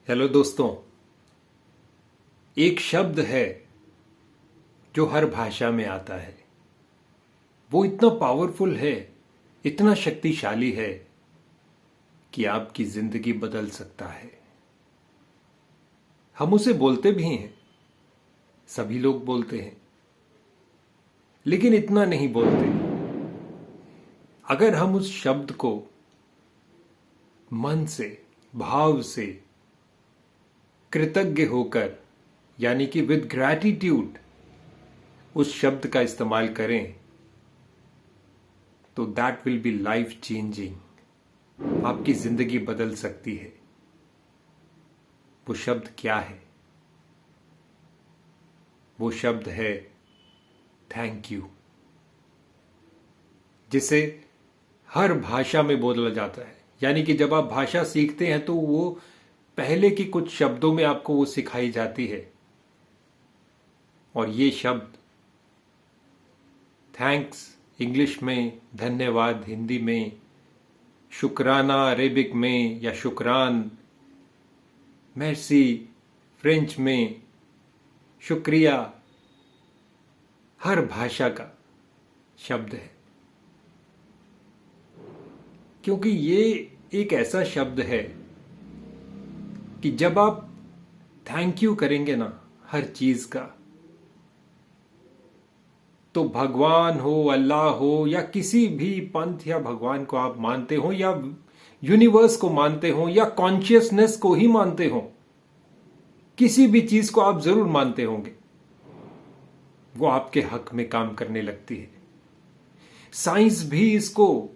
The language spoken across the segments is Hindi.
हेलो दोस्तों। एक शब्द है जो हर भाषा में आता है। वो इतना पावरफुल है, इतना शक्तिशाली है कि आपकी जिंदगी बदल सकता है। हम उसे बोलते भी हैं, सभी लोग बोलते हैं, लेकिन इतना नहीं बोलते। अगर हम उस शब्द को मन से, भाव से, कृतज्ञ होकर, यानी कि विद ग्रैटिट्यूड उस शब्द का इस्तेमाल करें तो that will be life changing. आपकी जिंदगी बदल सकती है। वो शब्द क्या है? वो शब्द है थैंक यू, जिसे हर भाषा में बोला जाता है। यानी कि जब आप भाषा सीखते हैं तो वो पहले की कुछ शब्दों में आपको वो सिखाई जाती है। और ये शब्द थैंक्स इंग्लिश में, धन्यवाद हिंदी में, शुक्राना अरेबिक में या शुक्रान, मेर्सी फ्रेंच में, शुक्रिया, हर भाषा का शब्द है। क्योंकि ये एक ऐसा शब्द है कि जब आप थैंक यू करेंगे ना हर चीज का, तो भगवान हो, अल्लाह हो, या किसी भी पंथ या भगवान को आप मानते हो, या यूनिवर्स को मानते हो, या कॉन्शियसनेस को ही मानते हो, किसी भी चीज को आप जरूर मानते होंगे, वो आपके हक में काम करने लगती है। साइंस भी इसको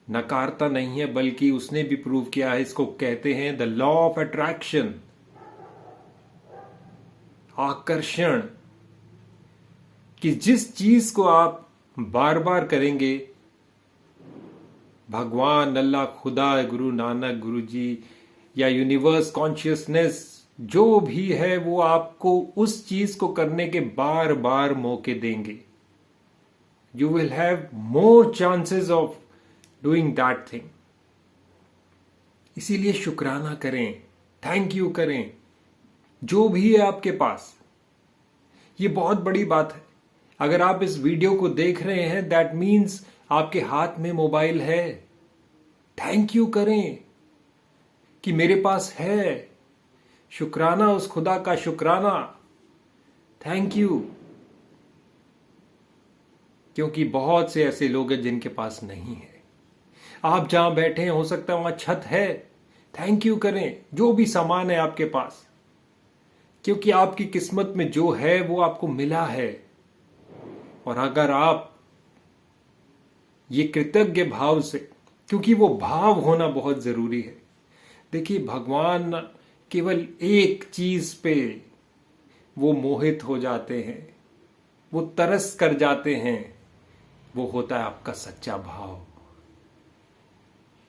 नकारता नहीं है, बल्कि उसने भी प्रूव किया है। इसको कहते हैं द लॉ ऑफ अट्रैक्शन, आकर्षण, कि जिस चीज को आप बार बार करेंगे, भगवान, अल्लाह, खुदा, गुरु नानक, गुरु जी या यूनिवर्स, कॉन्शियसनेस जो भी है, वो आपको उस चीज को करने के बार बार मौके देंगे। You will have more chances of doing that thing. इसीलिए शुक्राना करें, थैंक यू करें, जो भी है आपके पास। ये बहुत बड़ी बात है। अगर आप इस वीडियो को देख रहे हैं, दैट मीन्स आपके हाथ में मोबाइल है। थैंक यू करें कि मेरे पास है। शुक्राना उस खुदा का, शुक्राना, थैंक यू। क्योंकि बहुत से ऐसे लोग हैं जिनके पास नहीं है। आप जहां बैठे हैं, हो सकता है वहां छत है, थैंक यू करें। जो भी सामान है आपके पास, क्योंकि आपकी किस्मत में जो है वो आपको मिला है। और अगर आप ये कृतज्ञ भाव से, क्योंकि वो भाव होना बहुत जरूरी है। देखिए, भगवान केवल एक चीज पे वो मोहित हो जाते हैं, वो तरस कर जाते हैं। वो होता है आपका सच्चा भाव।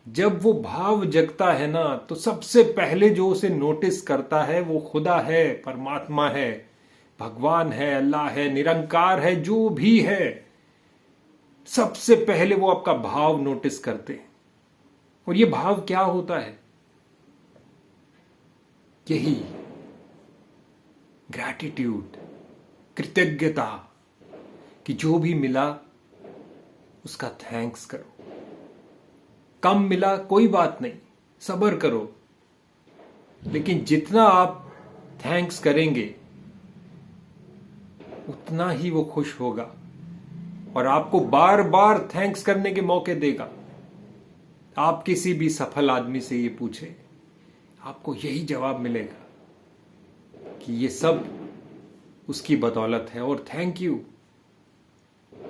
जब वो भाव जगता है ना, तो सबसे पहले जो उसे नोटिस करता है वो खुदा है, परमात्मा है, भगवान है, अल्लाह है, निरंकार है, जो भी है। सबसे पहले वो आपका भाव नोटिस करते हैं। और ये भाव क्या होता है? यही ग्रैटिट्यूड, कृतज्ञता, कि जो भी मिला उसका थैंक्स करो। कम मिला कोई बात नहीं, सब्र करो, लेकिन जितना आप थैंक्स करेंगे उतना ही वो खुश होगा और आपको बार बार थैंक्स करने के मौके देगा। आप किसी भी सफल आदमी से ये पूछे, आपको यही जवाब मिलेगा कि ये सब उसकी बदौलत है। और थैंक यू,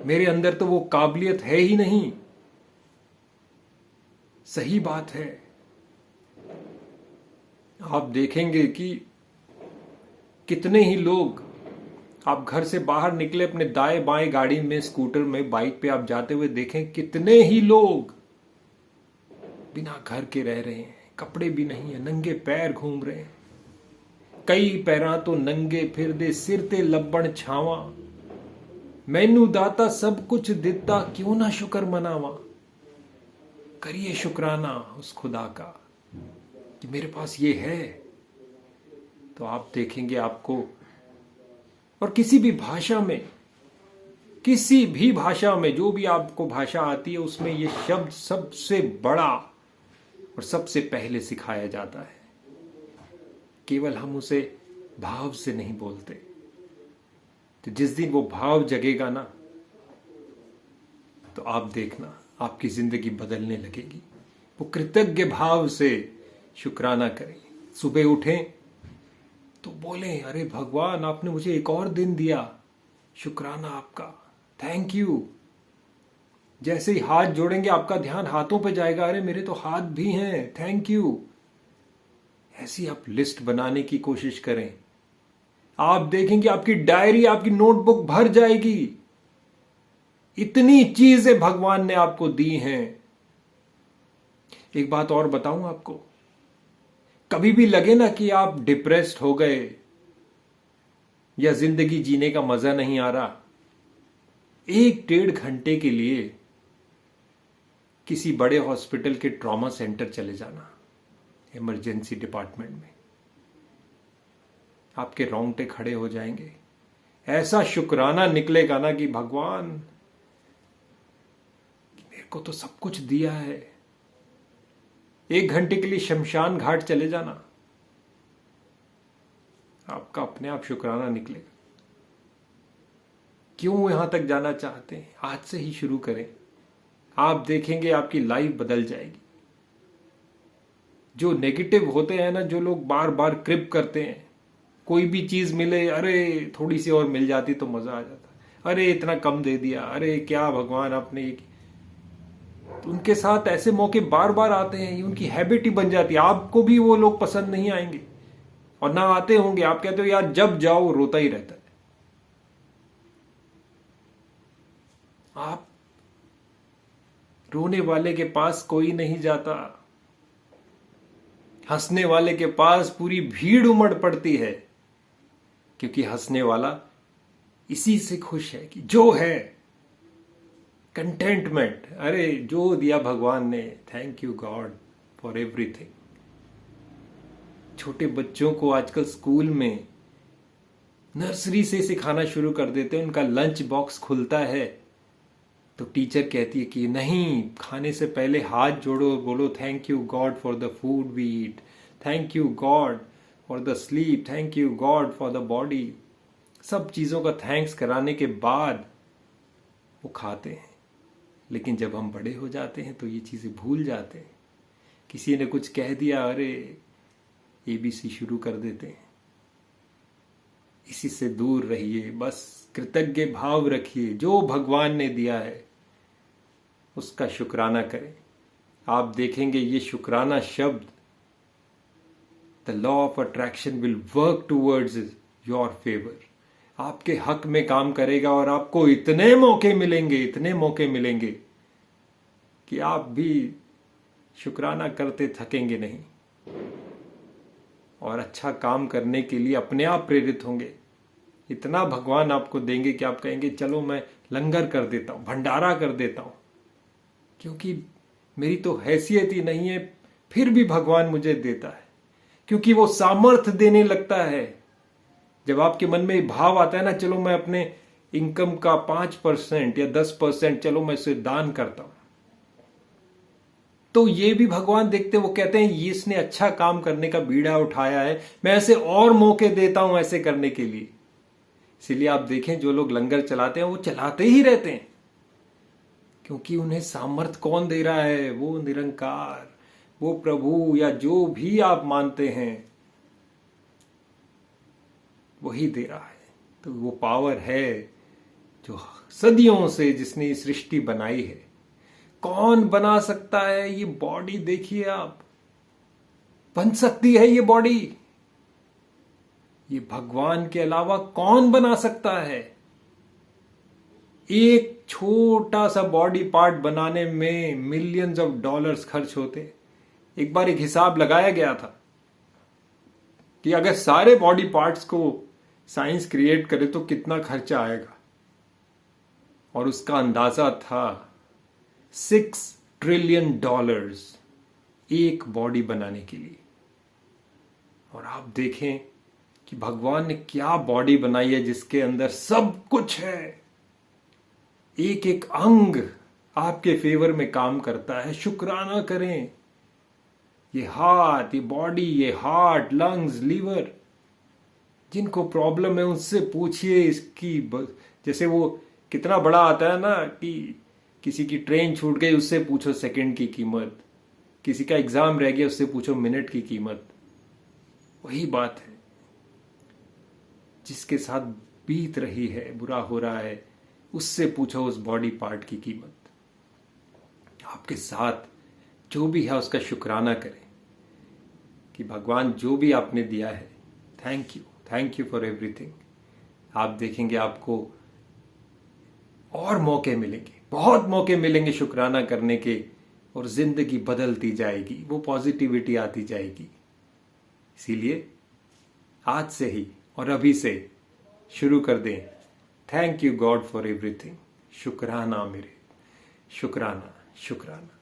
मेरे अंदर तो वो काबिलियत है ही नहीं। सही बात है। आप देखेंगे कि कितने ही लोग, आप घर से बाहर निकले अपने दाएं बाएं गाड़ी में, स्कूटर में, बाइक पे आप जाते हुए देखें, कितने ही लोग बिना घर के रह रहे हैं, कपड़े भी नहीं है, नंगे पैर घूम रहे हैं। कई पैरां तो नंगे फिरदे, सिर ते लब्बण छावा, मैनू दाता सब कुछ दिता, क्यों ना शुक्र मनावा। करिए शुक्राना उस खुदा का कि मेरे पास ये है। तो आप देखेंगे आपको, और किसी भी भाषा में, किसी भी भाषा में, जो भी आपको भाषा आती है उसमें ये शब्द सबसे बड़ा और सबसे पहले सिखाया जाता है। केवल हम उसे भाव से नहीं बोलते। तो जिस दिन वो भाव जगेगा ना, तो आप देखना आपकी जिंदगी बदलने लगेगी। वो कृतज्ञ भाव से शुक्राना करें। सुबह उठें तो बोलें, अरे भगवान आपने मुझे एक और दिन दिया, शुक्राना आपका, थैंक यू। जैसे ही हाथ जोड़ेंगे आपका ध्यान हाथों पे जाएगा, अरे मेरे तो हाथ भी हैं, थैंक यू। ऐसी आप लिस्ट बनाने की कोशिश करें। आप देखेंगे आपकी डायरी, आपकी नोटबुक भर जाएगी। इतनी चीजें भगवान ने आपको दी हैं। एक बात और बताऊं आपको, कभी भी लगे ना कि आप डिप्रेस्ड हो गए या जिंदगी जीने का मजा नहीं आ रहा, 1-1.5 घंटे के लिए किसी बड़े हॉस्पिटल के ट्रॉमा सेंटर चले जाना, इमरजेंसी डिपार्टमेंट में। आपके रोंगटे खड़े हो जाएंगे। ऐसा शुक्राना निकलेगा ना कि भगवान मेरे को तो सब कुछ दिया है। 1 घंटे के लिए शमशान घाट चले जाना, आपका अपने आप शुक्राना निकलेगा। क्यों यहां तक जाना चाहते हैं? आज से ही शुरू करें। आप देखेंगे आपकी लाइफ बदल जाएगी। जो नेगेटिव होते हैं ना, जो लोग बार बार क्रिप करते हैं, कोई भी चीज मिले, अरे थोड़ी सी और मिल जाती तो मजा आ जाता, अरे इतना कम दे दिया, अरे क्या भगवान आपने ये, तो उनके साथ ऐसे मौके बार बार आते हैं। ये उनकी हैबिट ही बन जाती है। आपको भी वो लोग पसंद नहीं आएंगे और ना आते होंगे। आप कहते हो यार जब जाओ रोता ही रहता है। आप रोने वाले के पास कोई नहीं जाता, हंसने वाले के पास पूरी भीड़ उमड़ पड़ती है, क्योंकि हंसने वाला इसी से खुश है कि जो है, कंटेंटमेंट। अरे जो दिया भगवान ने, thank you God for everything. छोटे बच्चों को आजकल स्कूल में नर्सरी से सिखाना शुरू कर देते हैं। उनका लंच बॉक्स खुलता है तो टीचर कहती है कि नहीं, खाने से पहले हाथ जोड़ो, बोलो thank you God for the food we eat, thank you God for the sleep, thank you God for the body. सब चीज़ों का थैंक्स कराने के बाद वो खाते हैं। लेकिन जब हम बड़े हो जाते हैं तो ये चीज़ें भूल जाते हैं। किसी ने कुछ कह दिया, अरे ABC शुरू कर देते हैं। इसी से दूर रहिए। बस कृतज्ञ भाव रखिए। जो भगवान ने दिया है उसका शुक्राना करें। आप देखेंगे ये शुक्राना शब्द, the law of attraction will work towards your favour, आपके हक में काम करेगा और आपको इतने मौके मिलेंगे, इतने मौके मिलेंगे कि आप भी शुक्राना करते थकेंगे नहीं और अच्छा काम करने के लिए अपने आप प्रेरित होंगे। इतना भगवान आपको देंगे कि आप कहेंगे चलो मैं लंगर कर देता हूं, भंडारा कर देता हूं, क्योंकि मेरी तो हैसियत ही नहीं है, फिर भी भगवान मुझे देता है। क्योंकि वो सामर्थ्य देने लगता है। जब आपके मन में भाव आता है ना, चलो मैं अपने इनकम का 5% या 10% चलो मैं इसे दान करता हूं, तो ये भी भगवान देखते, वो कहते हैं ये इसने अच्छा काम करने का बीड़ा उठाया है, मैं ऐसे और मौके देता हूं ऐसे करने के लिए। इसीलिए आप देखें जो लोग लंगर चलाते हैं वो चलाते ही रहते हैं, क्योंकि उन्हें सामर्थ कौन दे रहा है? वो निरंकार, वो प्रभु या जो भी आप मानते हैं वही दे रहा है। तो वो पावर है जो सदियों से जिसने ये सृष्टि बनाई है। कौन बना सकता है? ये बॉडी देखिए आप, बन सकती है ये बॉडी? ये भगवान के अलावा कौन बना सकता है? एक छोटा सा बॉडी पार्ट बनाने में मिलियंस ऑफ डॉलर्स खर्च होते। एक बार एक हिसाब लगाया गया था कि अगर सारे बॉडी पार्ट्स को साइंस क्रिएट करे तो कितना खर्चा आएगा, और उसका अंदाजा था $6 ट्रिलियन एक बॉडी बनाने के लिए। और आप देखें कि भगवान ने क्या बॉडी बनाई है जिसके अंदर सब कुछ है। एक एक अंग आपके फेवर में काम करता है। शुक्राना करें। ये हाथ, ये बॉडी, ये हार्ट, लंग्स, लीवर, जिनको प्रॉब्लम है उनसे पूछिए इसकी जैसे वो कितना बड़ा आता है ना कि किसी की ट्रेन छूट गई उससे पूछो सेकंड की कीमत, किसी का एग्जाम रह गया उससे पूछो मिनट की कीमत। वही बात है, जिसके साथ बीत रही है, बुरा हो रहा है, उससे पूछो उस बॉडी पार्ट की कीमत। आपके साथ जो भी है उसका शुक्राना करें कि भगवान जो भी आपने दिया है, थैंक यू फॉर एवरीथिंग। आप देखेंगे आपको और मौके मिलेंगे, बहुत मौके मिलेंगे शुक्राना करने के, और जिंदगी बदलती जाएगी, वो पॉजिटिविटी आती जाएगी। इसीलिए आज से ही और अभी से शुरू कर दें, thank you God for everything. शुक्राना मेरे, शुक्राना शुक्राना।